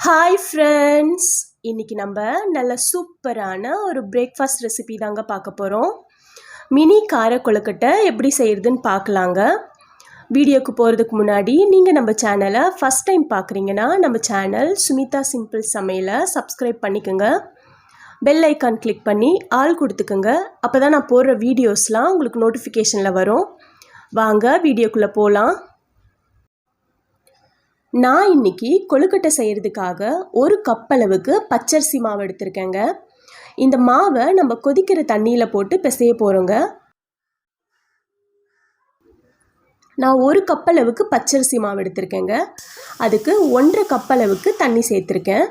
Hi friends, இன்றைக்கி நம்ம நல்ல சூப்பரான ஒரு பிரேக்ஃபாஸ்ட் ரெசிபி தாங்க பார்க்க போகிறோம். மினி கார கொழுக்கட்டை எப்படி செய்கிறதுன்னு பார்க்கலாங்க. வீடியோக்கு போகிறதுக்கு முன்னாடி நீங்கள் நம்ம சேனலை ஃபஸ்ட் டைம் பார்க்குறீங்கன்னா நம்ம சேனல் சுமிதா சிம்பிள் சமையலை சப்ஸ்கிரைப் பண்ணிக்கோங்க. பெல் ஐக்கான் கிளிக் பண்ணி ஆல் கொடுத்துக்கோங்க. அப்போ தான் நான் போடுற வீடியோஸ்லாம் உங்களுக்கு நோட்டிஃபிகேஷனில் வரும். வாங்க வீடியோக்குள்ளே போகலாம். நான் இன்றைக்கி கொழுக்கட்டை செய்கிறதுக்காக ஒரு கப் அளவுக்கு பச்சரிசி மாவு எடுத்திருக்கேங்க. இந்த மாவை நம்ம கொதிக்கிற தண்ணியில் போட்டு பிசைய போகிறோங்க. நான் ஒரு கப் அளவுக்கு பச்சரிசி மாவு எடுத்திருக்கேங்க. அதுக்கு 1.5 கப் அளவுக்கு தண்ணி சேர்த்துருக்கேன்.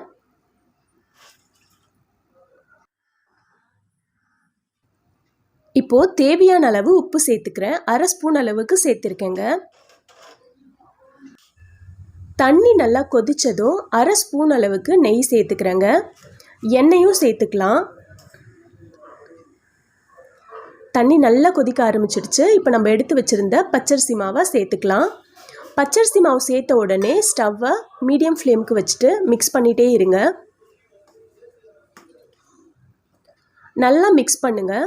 இப்போது தேவையான அளவு உப்பு சேர்த்துக்கிறேன். 1/2 ஸ்பூன் அளவுக்கு சேர்த்துருக்கேங்க. தண்ணி நல்லா கொதித்ததும் 1/2 ஸ்பூன் அளவுக்கு நெய் சேர்த்துக்கிறேங்க. எண்ணெயும் சேர்த்துக்கலாம். தண்ணி நல்லா கொதிக்க ஆரம்பிச்சிடுச்சு. இப்போ நம்ம எடுத்து வச்சுருந்த பச்சரிசி மாவை சேர்த்துக்கலாம். பச்சரிசி மாவு சேர்த்த உடனே ஸ்டவ்வை மீடியம் ஃப்ளேமுக்கு வச்சுட்டு மிக்ஸ் பண்ணிகிட்டே இருங்க. நல்லா மிக்ஸ் பண்ணுங்கள்.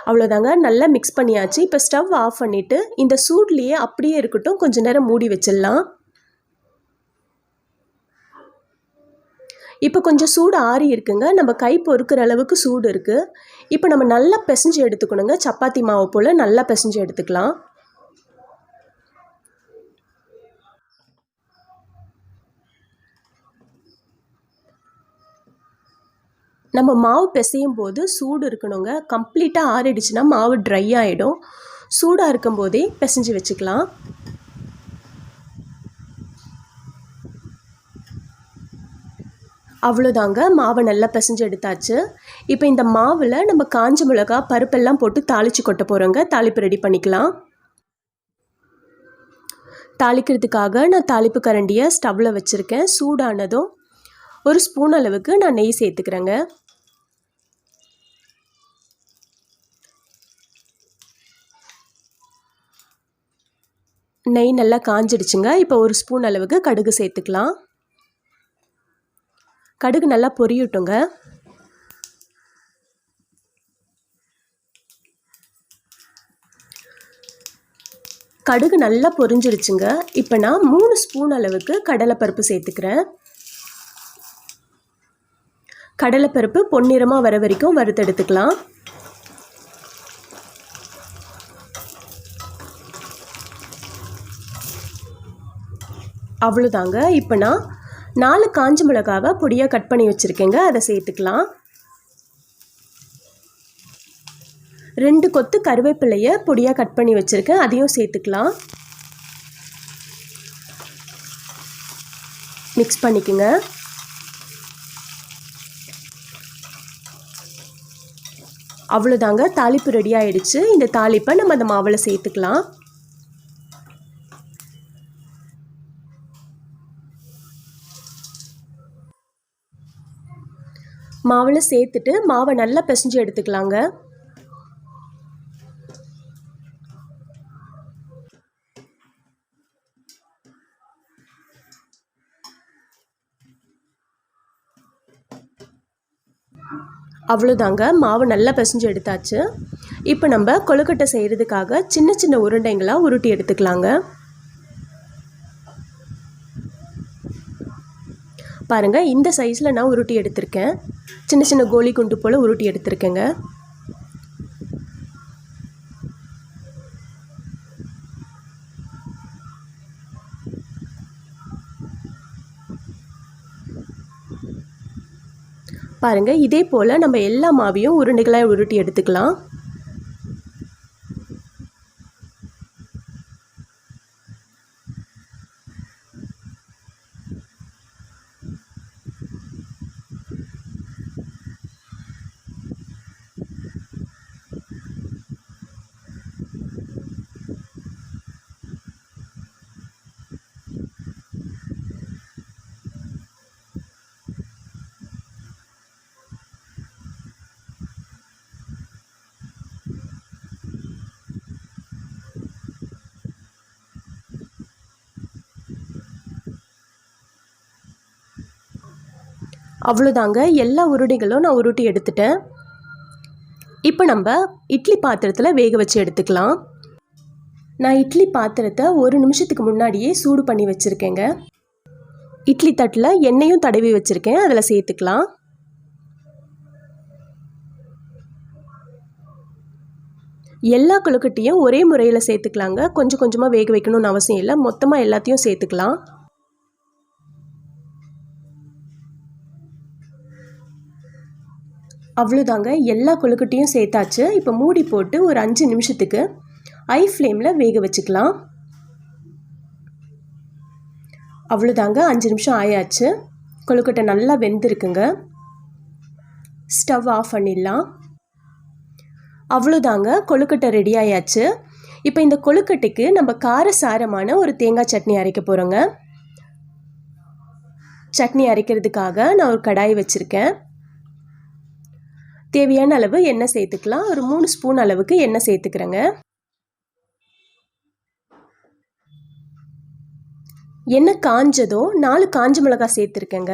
அவ்வளோதாங்க, நல்லா மிக்ஸ் பண்ணியாச்சு. இப்போ ஸ்டவ் ஆஃப் பண்ணிவிட்டு இந்த சூட்லேயே அப்படியே இருக்கட்டும், கொஞ்சம் நேரம் மூடி வச்சிடலாம். இப்போ கொஞ்சம் சூடு ஆறி இருக்குங்க. நம்ம கை பொறுக்கிற அளவுக்கு சூடு இருக்குது. இப்போ நம்ம நல்லா பிசைஞ்சு எடுத்துக்கணுங்க. சப்பாத்தி மாவு போல் நல்லா பிசைஞ்சு எடுத்துக்கலாம். நம்ம மாவு பிசையும் போது சூடு இருக்கணுங்க. கம்ப்ளீட்டாக ஆறிடுச்சுன்னா மாவு ட்ரை ஆகிடும். சூடாக இருக்கும் போதே பிசைஞ்சு வச்சுக்கலாம். அவ்வளோதாங்க, மாவை நல்லா பிசைஞ்சு எடுத்தாச்சு. இப்போ இந்த மாவில் நம்ம காஞ்ச மிளகா பருப்பெல்லாம் போட்டு தாளித்து கொட்ட போகிறோங்க. தாளிப்பு ரெடி பண்ணிக்கலாம். தாளிக்கிறதுக்காக நான் தாளிப்பு கரண்டியை ஸ்டவ்வில் வச்சுருக்கேன். சூடானதும் 1 ஸ்பூன் அளவுக்கு நான் நெய் சேர்த்துக்கிறேங்க. நெய் நல்லா காஞ்சிடுச்சுங்க. இப்போ 1 ஸ்பூன் அளவுக்கு கடுகு சேர்த்துக்கலாம். கடுகு நல்லா பொரியட்டுங்க. கடுகு நல்லா பொரிஞ்சிடுச்சுங்க. இப்போ நான் 3 ஸ்பூன் அளவுக்கு கடலைப்பருப்பு சேர்த்துக்கிறேன். கடலைப்பருப்பு பொன்னிறமாக வர வரைக்கும் வறுத்தெடுத்துக்கலாம். அவ்வளோதாங்க. இப்போ நான் 4 காஞ்ச மிளகாவை பொடியாக கட் பண்ணி வச்சுருக்கேங்க. அதை சேர்த்துக்கலாம். 2 கொத்து கருவேப்பிலையை பொடியாக கட் பண்ணி வச்சுருக்கேன். அதையும் சேர்த்துக்கலாம். மிக்ஸ் பண்ணிக்கோங்க. அவ்வளோதாங்க, தாளிப்பு ரெடி ஆகிடுச்சு. இந்த தாளிப்பை நம்ம அந்த மாவில் சேர்த்துக்கலாம். மாவில் சேர்த்துட்டு மாவை நல்லா பிசைஞ்சு எடுத்துக்கலாங்க. அவ்வளோதாங்க, மாவு நல்லா பிசைஞ்சு எடுத்தாச்சு. இப்போ நம்ம கொழுக்கட்டை செய்கிறதுக்காக சின்ன சின்ன உருண்டைங்களாக உருட்டி எடுத்துக்கலாங்க. பாருங்கள், இந்த சைஸில் நான் உருட்டி எடுத்திருக்கேன். சின்ன சின்ன கோலி குண்டு போல் உருட்டி எடுத்திருக்கேங்க. பாருங்கள், இதே போல் நம்ம எல்லா மாவையும் உருண்டைகளாக உருட்டி எடுத்துக்கலாம். அவ்வளோதாங்க, எல்லா உருண்டைகளும் நான் உருட்டி எடுத்துட்டேன். இப்போ நம்ம இட்லி பாத்திரத்தில் வேக வச்சு எடுத்துக்கலாம். நான் இட்லி பாத்திரத்தை 1 நிமிஷத்துக்கு முன்னாடியே சூடு பண்ணி வச்சுருக்கேங்க. இட்லி தட்டில் எண்ணெயும் தடவி வச்சுருக்கேன், அதில் சேர்த்துக்கலாம். எல்லா கொழுக்கட்டையும் ஒரே முறையில் சேர்த்துக்கலாங்க. கொஞ்சம் கொஞ்சமாக வேக வைக்கணும்னு அவசியம் இல்லை, மொத்தமாக எல்லாத்தையும் சேர்த்துக்கலாம். அவ்வளோதாங்க, எல்லா கொழுக்கட்டையும் சேர்த்தாச்சு. இப்போ மூடி போட்டு ஒரு 5 நிமிஷத்துக்கு ஹை ஃப்ளேமில் வேக வச்சுக்கலாம். அவ்வளோதாங்க, 5 நிமிஷம் ஆயாச்சு. கொழுக்கட்டை நல்லா வெந்திருக்குங்க. ஸ்டவ் ஆஃப் பண்ணிடலாம். அவ்வளோதாங்க, கொழுக்கட்டை ரெடி ஆயாச்சு. இப்போ இந்த கொழுக்கட்டைக்கு நம்ம காரசாரமான ஒரு தேங்காய் சட்னி அரைக்க போகிறோங்க. சட்னி அரைக்கிறதுக்காக நான் ஒரு கடாய் வச்சுருக்கேன். தேவையான அளவு எண்ணெய் சேர்த்துக்கலாம். ஒரு 3 ஸ்பூன் அளவுக்கு எண்ணெய் சேர்த்துக்கிறேங்க. எண்ணெய் காஞ்சதும் 4 காஞ்ச மிளகாய் சேர்த்துருக்கேங்க.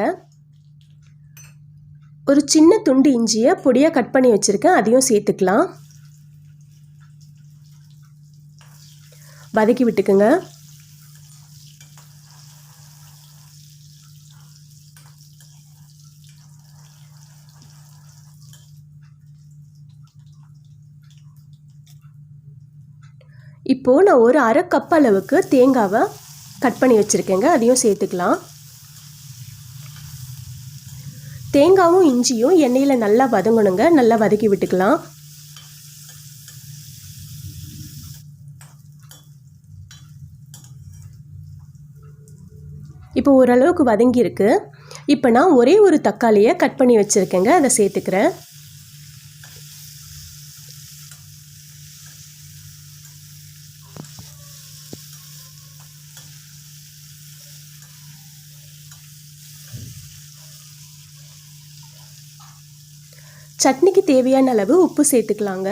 ஒரு சின்ன துண்டு இஞ்சியை பொடியாக கட் பண்ணி வச்சுருக்கேன், அதையும் சேர்த்துக்கலாம். வதக்கி விட்டுக்குங்க. இப்போது நான் ஒரு அரை கப் அளவுக்கு தேங்காவை கட் பண்ணி வச்சுருக்கேங்க, அதையும் சேர்த்துக்கலாம். தேங்காவும் இஞ்சியும் எண்ணெயில் நல்லா வதங்கணுங்க, நல்லா வதக்கி விட்டுக்கலாம். இப்போ ஓரளவுக்கு வதங்கியிருக்கு. இப்போ நான் ஒரே ஒரு தக்காளியை கட் பண்ணி வச்சுருக்கேங்க, அதை சேர்த்துக்கிறேன். சட்னிக்கு தேவையான அளவு உப்பு சேர்த்துக்கலாங்க.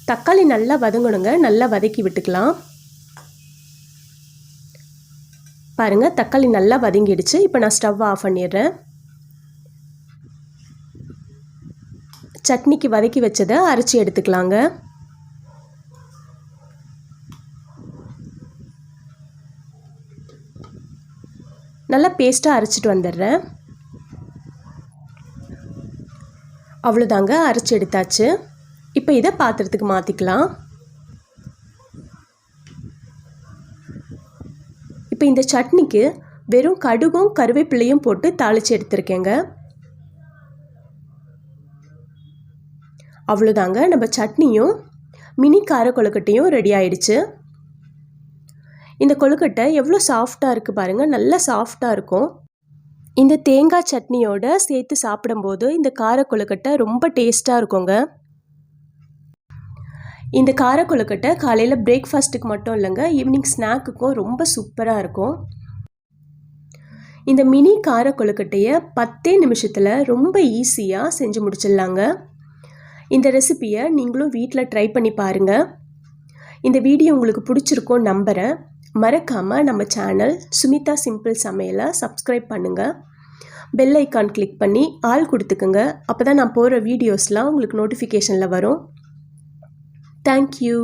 தக்காளி நல்லா வதங்கணுங்க, நல்லா வதக்கி விட்டுக்கலாம். பாருங்கள், தக்காளி நல்லா வதங்கிடுச்சு. இப்போ நான் ஸ்டவ் ஆஃப் பண்ணிடுறேன். சட்னிக்கு வதக்கி வச்சதை அரைச்சி எடுத்துக்கலாங்க. நல்லா பேஸ்ட்டாக அரைச்சிட்டு வந்துடுறேன். அவ்வளோதாங்க, அரைச்சி எடுத்தாச்சு. இப்போ இதை பாத்திரத்துக்கு மாற்றிக்கலாம். இப்போ இந்த சட்னிக்கு வெறும் கடுகும் கருவேப்பிலையும் போட்டு தாளித்து எடுத்துருக்கேங்க. அவ்வளோதாங்க, நம்ம சட்னியும் மினி கார கொழுக்கட்டையும் ரெடி ஆயிடுச்சு. இந்த கொழுக்கட்டை எவ்வளோ சாஃப்டாக இருக்குது பாருங்கள், நல்லா சாஃப்டாக இருக்கும். இந்த தேங்காய் சட்னியோட சேர்த்து சாப்பிடும்போது இந்த கார கொழுக்கட்டை ரொம்ப டேஸ்ட்டாக இருக்குங்க. இந்த கார கொழுக்கட்டை காலையில் பிரேக்ஃபாஸ்ட்டுக்கு மட்டும் இல்லைங்க, ஈவினிங் ஸ்நாக்குக்கும் ரொம்ப சூப்பராக இருக்கும். இந்த மினி கார கொழுக்கட்டையை 10 நிமிஷத்தில் ரொம்ப ஈஸியாக செஞ்சு முடிச்சிடலாங்க. இந்த ரெசிபியை நீங்களும் வீட்டில் ட்ரை பண்ணி பாருங்கள். இந்த வீடியோ உங்களுக்கு பிடிச்சிருக்கோன்னு நம்புகிறேன். மறக்காமல் நம்ம சேனல் சுமிதா சிம்பிள் சமையலை சப்ஸ்கிரைப் பண்ணுங்கள். பெல் ஐக்கான் கிளிக் பண்ணி ஆல் கொடுத்துக்குங்க. அப்போ தான் நான் போகிற வீடியோஸ்லாம் உங்களுக்கு நோட்டிஃபிகேஷனில் வரும். தேங்க்யூ.